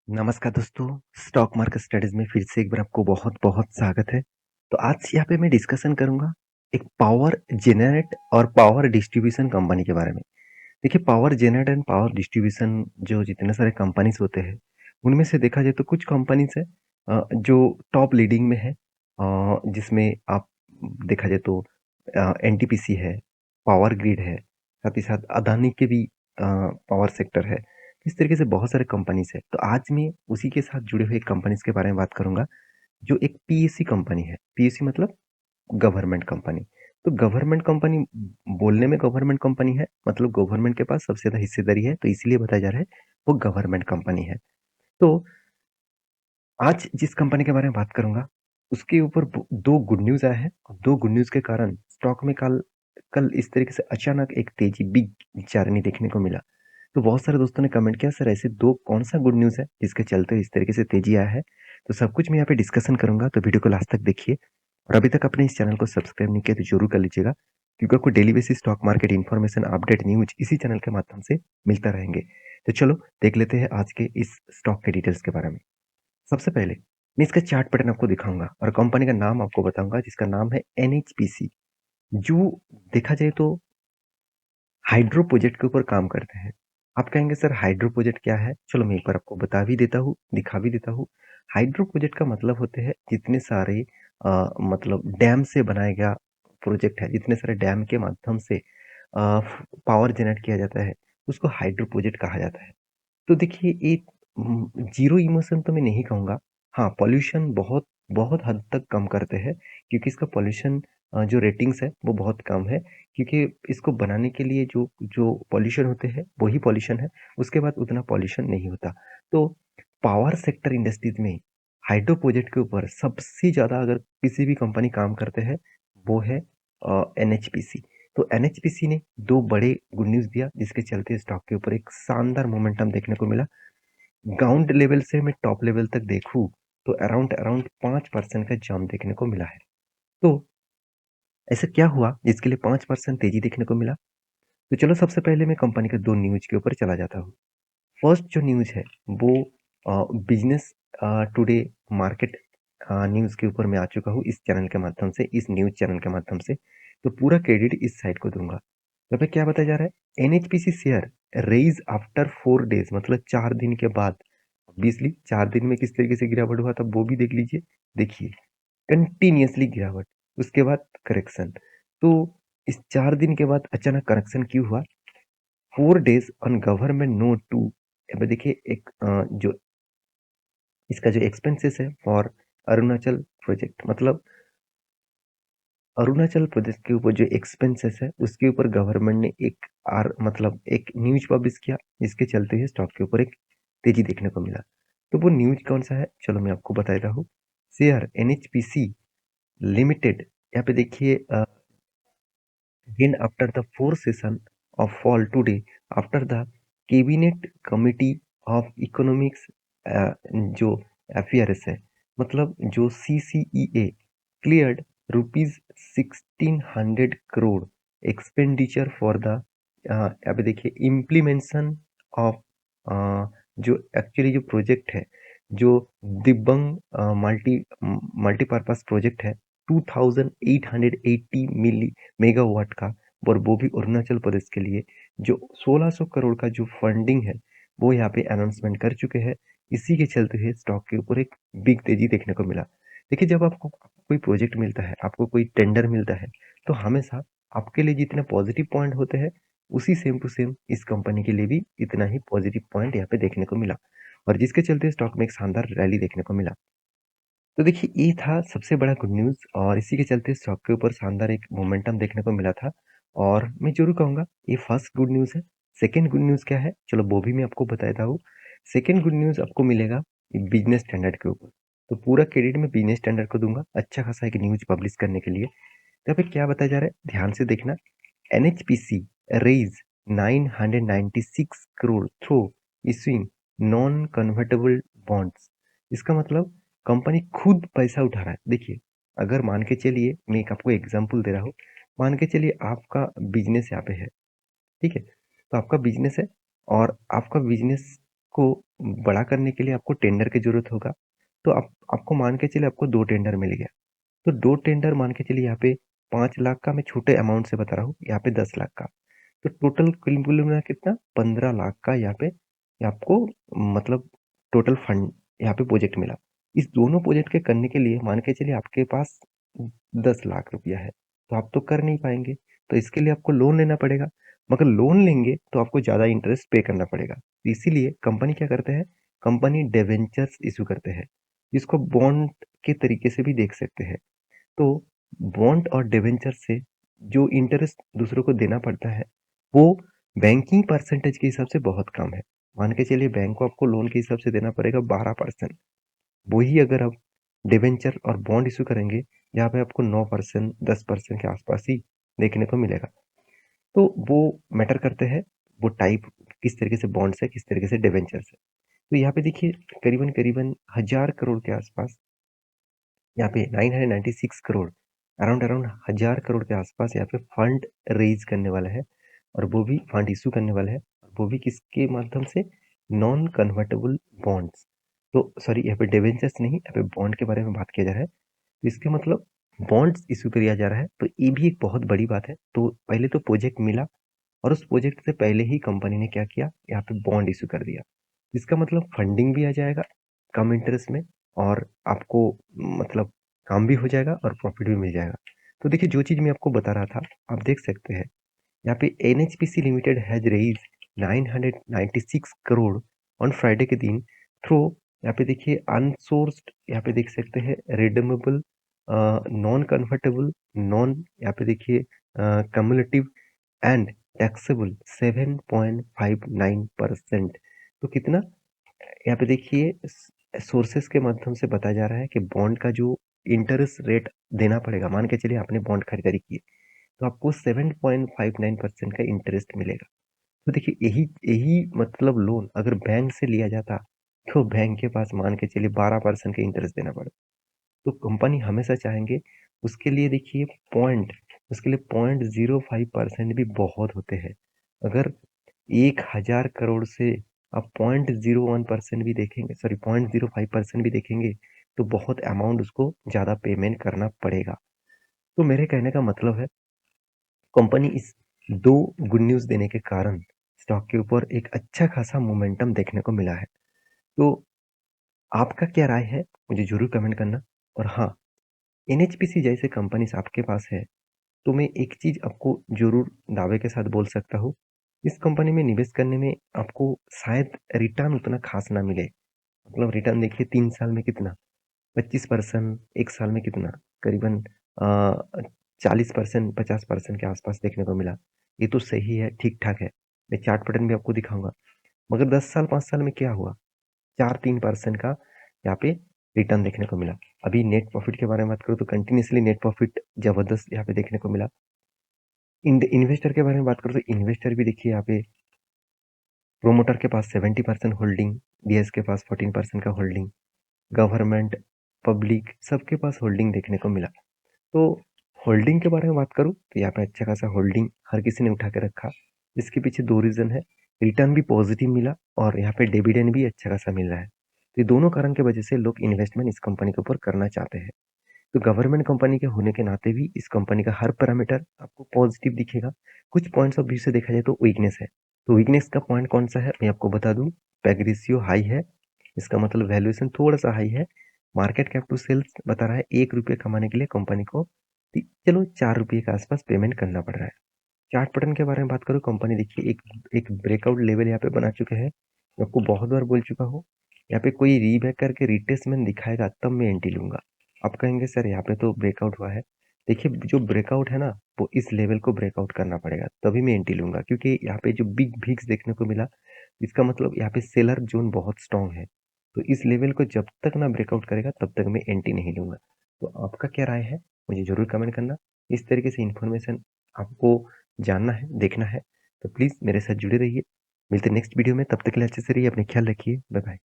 नमस्कार दोस्तों, stock market studies में फिर से एक बार आपको बहुत-बहुत स्वागत है। तो आज यहाँ पे मैं डिस्कशन करूँगा एक पावर जेनरेट और पावर डिस्ट्रीब्यूशन कंपनी के बारे में। देखिए power generate and power distribution जो जितने सारे कंपनीज़ होते हैं, उनमें से देखा जाए तो कुछ कंपनीज़ है जो टॉप लीडिंग में है जिसमें आप देखा जाए तो एनटीपीसी है, पावर ग्रिड है, साथ ही साथ अदानी के भी पावर सेक्टर है। इस तरीके से बहुत सारे कंपनीज़ है। तो आज मैं उसी के साथ जुड़े हुए कंपनीज़ के बारे में बात करूँगा, जो एक पीएससी कंपनी है। पीएससी मतलब गवर्नमेंट कंपनी। तो गवर्नमेंट कंपनी बोलने में गवर्नमेंट कंपनी है, मतलब गवर्नमेंट के पास सबसे ज़्यादा हिस्सेदारी है, तो इसलिए बताया जा रहा है, वो गवर्नमेंट कंपनी है। तो आज जिस कंपनी के बारे में बात करूँगा, उसके ऊपर 2 गुड न्यूज़ आए हैं और 2 गुड न्यूज़ के कारण स्टॉक में कल कल इस तरीके से अचानक एक तेज़ी बिग जर्नी देखने को मिला। तो बहुत सारे दोस्तों ने कमेंट किया सर ऐसे 2 कौन-सा गुड न्यूज़ है जिसके चलते इस तरीके से तेज़ी आया है? तो सब कुछ मैं यहाँ पे डिस्कशन करूँगा तो वीडियो को लास्ट तक देखिए और अभी तक आपने इस चैनल को सब्सक्राइब नहीं किया तो ज़रूर कर लीजिएगा क्योंकि आपको daily basis stock market information, update, news इसी चैनल के माध्यम से मिलता रहेंगे। तो चलो देख लेते हैं आज के इस स्टॉक के डिटेल्स के बारे में। सबसे पहले मैं इसका चार्ट पैटर्न आपको दिखाऊँगा और कंपनी का नाम आपको बताऊँगा जिसका नाम है एनएचपीसी जो देखा जाए तो हाइड्रो प्रोजेक्ट के ऊपर काम करते हैं। आप कहेंगे सर हाइड्रो प्रोजेक्ट क्या है? चलो मैं एक बार आपको बता भी देता हूँ, दिखा भी देता हूँ। हाइड्रो प्रोजेक्ट का मतलब होते हैं जितने सारे मतलब डैम से बनाया गया प्रोजेक्ट है, जितने सारे डैम के माध्यम से पावर जनरेट किया जाता है, उसको हाइड्रो प्रोजेक्ट कहा जाता है। तो देखिए एक ज़ीरो इमिशन तो मैं नहीं कहूँगा। हाँ, पॉल्यूशन बहुत बहुत हद तक कम करते हैं क्योंकि इसका पॉल्यूशन जो रेटिंग्स है वो बहुत कम है क्योंकि इसको बनाने के लिए जो जो पॉल्यूशन होते हैं वही पॉल्यूशन है, उसके बाद उतना पॉल्यूशन नहीं होता। तो पावर सेक्टर इंडस्ट्रीज़ में हाइड्रो प्रोजेक्ट के ऊपर सबसे ज़्यादा अगर किसी भी कंपनी काम करते हैं, वो है एनएचपीसी। तो एनएचपीसी ने 2 बड़े गुड न्यूज़ दिया जिसके चलते स्टॉक के ऊपर एक शानदार मोमेंटम देखने को मिला। ग्राउंड लेवल से मैं टॉप लेवल तक देखूँ तो अराउंड अराउंड 5% का जंप देखने को मिला है। तो ऐसा क्या हुआ जिसके लिए 5% तेज़ी देखने को मिला? तो चलो सबसे पहले मैं कंपनी के 2 न्यूज़ के ऊपर चला जाता हूँ। फर्स्ट जो न्यूज़ है वो बिज़नेस टुडे मार्केट न्यूज़ के ऊपर मैं आ चुका हूँ इस चैनल के माध्यम से, इस न्यूज़ चैनल के माध्यम से। तो पूरा क्रेडिट इस साइड को दूँगा। यहाँ पे क्या बताया जा रहा है? NHPC share raise after 4 days मतलब 4 दिन के बाद ऑब्वियसली 4 दिन में किस तरीके से गिरावट हुआ था वो भी देख लीजिए। देखिए कंटिन्यूअसली गिरावट, उसके बाद करेक्शन। तो इस 4 दिन के बाद अचानक करेक्शन क्यों हुआ? 4 days on government note to यहाँ पे देखिए एक जो इसका जो एक्सपेंसेस है फॉर अरुणाचल प्रोजेक्ट मतलब अरुणाचल प्रदेश के ऊपर जो एक्सपेंसेस है उसके ऊपर गवर्नमेंट ने एक मतलब एक न्यूज़ पब्लिश किया जिसके चलते हुए स्टॉक के ऊपर एक तेजी देखने को मिला। तो वो न्यूज़ कौन सा है? चलो मैं आपको बता देता हूँ। शेयर एनएचपीसी लिमिटेड यहाँ पे देखिए again after the fourth session of fall today after the cabinet committee of economics जो एफईआरएस है मतलब जो CCEA cleared rupees 1600 crore expenditure for the यहाँ पे देखिए इम्प्लीमेंटेशन ऑफ जो एक्चुअली जो प्रोजेक्ट है जो दिबंग मल्टीपर्पस प्रोजेक्ट है 2880 मिली मेगावाट का और वो भी अरुणाचल प्रदेश के लिए जो 1600 करोड़ का जो फंडिंग है वो यहाँ पे अनाउंसमेंट कर चुके हैं। इसी के चलते हुए स्टॉक के ऊपर एक बिग तेजी देखने को मिला। देखिए जब आपको कोई प्रोजेक्ट मिलता है, आपको कोई टेंडर मिलता है, तो हमेशा आपके लिए जितने पॉजिटिव पॉइंट होते हैं उसी सेम टू सेम इस कंपनी के लिए भी इतना ही पॉजिटिव पॉइंट यहाँ पे देखने को मिला और जिसके चलते स्टॉक में एक शानदार रैली देखने को मिला। तो देखिए ये था सबसे बड़ा गुड न्यूज़ और इसी के चलते स्टॉक के ऊपर शानदार एक मोमेंटम देखने को मिला था और मैं ज़रूर कहूँगा ये फर्स्ट गुड न्यूज़ है। सेकंड गुड न्यूज़ क्या है? चलो वो भी मैं आपको बता देता हूँ। सेकंड गुड न्यूज़ आपको मिलेगा बिज़नेस स्टैंडर्ड के ऊपर। तो पूरा क्रेडिट मैं बिज़नेस स्टैंडर्ड को दूँगा अच्छा खासा एक न्यूज़ पब्लिश करने के लिए। तो यहाँ पे क्या बताया जा रहा है? ध्यान से देखना। NHPC raise 996 crore through issuing non convertible bonds. इसका मतलब कंपनी खुद पैसा उठा रहा है। देखिए, अगर मान के चलिए मैं एक आपको एग्ज़ाम्पल दे रहा हूँ, मान के चलिए आपका बिज़नेस यहाँ पे है, ठीक है? तो आपका बिज़नेस है और आपका बिज़नेस को बड़ा करने के लिए आपको टेंडर की ज़रूरत होगा। तो आपको मान के चलिए आपको 2 टेंडर मिल गया। तो 2 टेंडर मान के चलिए यहाँ पे 5 लाख का मैं छोटे अमाउंट से बता रहा हूँ, यहाँ पे 10 लाख का। तो टोटल कुल मिला कितना 15 लाख का यहाँ पे आपको मतलब टोटल फंड यहाँ पे प्रोजेक्ट मिला। इस दोनों प्रोजेक्ट के करने के लिए मान के चलिए आपके पास 10 लाख रुपया है, तो आप तो कर नहीं पाएँगे, तो इसके लिए आपको लोन लेना पड़ेगा। मगर लोन लेंगे तो आपको ज़्यादा इंटरेस्ट पे करना पड़ेगा। तो इसीलिए कंपनी क्या करते हैं, कंपनी डिबेंचर्स इश्यू करते हैं, जिसको बॉन्ड के तरीके से भी देख सकते हैं। तो बॉन्ड और डिबेंचर से जो इंटरेस्ट दूसरों को देना पड़ता है, वो बैंकिंग परसेंटेज के हिसाब से बहुत कम है। मान के चलिए बैंक को आपको लोन के हिसाब से देना पड़ेगा 12%। वही अगर आप डिबेंचर और बॉन्ड इश्यू करेंगे, जहाँ पे आपको 9%, 10% के आसपास ही देखने को मिलेगा। तो वो मैटर करते हैं, वो टाइप किस तरीके से बॉन्ड्स है, किस तरीके से डिबेंचर्स है। तो यहाँ पे देखिए करीबन-करीबन 1000 करोड़ के आसपास, यहाँ पे 996 करोड़, अराउंड अराउंड 1000 करोड़ के आसपास यहाँ पे फंड रेज़ करने वाला है, और वो भी फंड इश्यू करने वाला है, वो भी किसके माध्यम से? Non convertible bonds. तो सॉरी, यहाँ पे डिबेंचर्स नहीं, यहाँ पे बॉन्ड के बारे में बात किया जा रहा है। तो इसके मतलब बॉन्ड्स इश्यू किया जा रहा है, तो ये भी एक बहुत बड़ी बात है। तो पहले तो प्रोजेक्ट मिला, और उस प्रोजेक्ट से पहले ही कंपनी ने क्या किया, यहाँ पे बॉन्ड इश्यू कर दिया। इसका मतलब फंडिंग भी आ जाएगा कम इंटरेस्ट में, और आपको मतलब काम भी हो जाएगा और प्रॉफिट भी मिल जाएगा। तो देखिए जो चीज़ मैं आपको बता रहा था, आप देख सकते हैं यहाँ पे NHPC limited has raise 996 crore on Friday के दिन थ्रू, यहाँ पे देखिए अनसोर्स्ड, यहाँ पे देख सकते हैं रिडीमेबल, नॉन कन्वर्टेबल, नॉन, यहाँ पे देखिए कम्युलेटिव एंड टैक्सेबल 7.59%। तो कितना, यहाँ पे देखिए सोर्सेस के माध्यम से बताया जा रहा है कि बॉन्ड का जो इंटरेस्ट रेट देना पड़ेगा, मान के चलिए आपने बॉन्ड खरीदारी की, तो आपको 7.59% का इंटरेस्ट मिलेगा। तो देखिए यही यही मतलब लोन अगर बैंक से लिया जाता, तो बैंक के पास मान के चलिए 12% का इंटरेस्ट देना पड़ता। तो कंपनी हमेशा चाहेंगे, उसके लिए देखिए पॉइंट, उसके लिए 0.05% भी बहुत होते हैं। अगर 1000 करोड़ से आप 0.01% भी देखेंगे, सॉरी 0.05% भी देखेंगे, तो बहुत अमाउंट उसको ज़्यादा पेमेंट करना पड़ेगा। तो मेरे कहने का मतलब है, कंपनी इस 2 गुड न्यूज़ देने के कारण स्टॉक के ऊपर एक अच्छा खासा मोमेंटम देखने को मिला है। तो आपका क्या राय है? मुझे ज़रूर कमेंट करना। और हाँ, एनएचपीसी जैसे कंपनीज़ आपके पास है, तो मैं एक चीज़ आपको ज़रूर दावे के साथ बोल सकता हूँ, इस कंपनी में निवेश करने में आपको शायद रिटर्न उतना खास ना मिले। मतलब रिटर्न देखिए 3 साल में कितना, 25%, 1 साल में कितना, करीबन 40%, 50% के आसपास देखने को मिला। ये तो सही है, ठीक-ठाक है। मैं चार्ट पैटर्न भी आपको दिखाऊँगा। मगर 10 साल, 5 साल में क्या हुआ? 4-3% का यहाँ पे रिटर्न देखने को मिला। अभी नेट प्रॉफिट के बारे में बात करूँ तो कंटिन्यूअसली नेट प्रॉफिट ज़बरदस्त यहाँ पे देखने को मिला। इन्वेस्टर के बारे में बात करूँ तो इन्वेस्टर भी देखिए यहाँ पे प्रोमोटर के पास 70% होल्डिंग, डीएस के पास 14% का होल्डिंग, गवर्नमेंट, पब्लिक सबके पास होल्डिंग देखने को मिला। तो होल्डिंग के बारे में बात करूँ तो यहाँ पे अच्छा खासा होल्डिंग हर किसी ने उठा के रखा। इसके पीछे 2 रीज़न है, रिटर्न भी पॉजिटिव मिला और यहाँ पे डिविडेंड भी अच्छा खासा मिल रहा है। तो ये दोनों कारण की वजह से लोग इन्वेस्टमेंट इस कंपनी के ऊपर करना चाहते हैं। तो गवर्नमेंट कंपनी के होने के नाते भी इस कंपनी का हर पैरामीटर आपको पॉजिटिव दिखेगा। कुछ पॉइंट्स ऑफ व्यू से देखा जाए तो वीकनेस है। तो वीकनेस का पॉइंट कौन सा है मैं आपको बता दूं, पैग रेशियो हाई है, इसका मतलब वैल्यूएशन थोड़ा सा हाई है। मार्केट कैप टू सेल्स बता रहा है 1 रुपये कमाने के लिए कंपनी को चलो 4 रुपये के आसपास पेमेंट करना पड़ रहा है। चार्ट पैटर्न के बारे में बात करूँ, कंपनी देखिए एक ब्रेकआउट लेवल यहाँ पे बना चुके हैं। मैं आपको बहुत बार बोल चुका हूँ, यहाँ पे कोई रीबैक करके रिट्रेसमेंट दिखाएगा तब मैं एंट्री लूंगा। आप कहेंगे सर यहाँ पे तो ब्रेकआउट हुआ है, देखिए जो ब्रेकआउट है ना वो इस लेवल को ब्रेकआउट करना पड़ेगा तभी मैं एंट्री लूंगा, क्योंकि यहाँ पे जो बिग भिक्स देखने को मिला, इसका मतलब यहाँ पे सेलर जोन बहुत स्ट्रांग है। तो इस लेवल को जब तक ना ब्रेकआउट करेगा तब तक मैं एंट्री नहीं लूंगा। तो आपका क्या राय है मुझे जरूर कमेंट करना। इस तरीके से इन्फॉर्मेशन आपको जानना है, देखना है, तो प्लीज़ मेरे साथ जुड़े रहिए। मिलते हैं नेक्स्ट वीडियो में, तब तक के लिए अच्छे से रहिए, अपने ख्याल रखिए। Bye bye.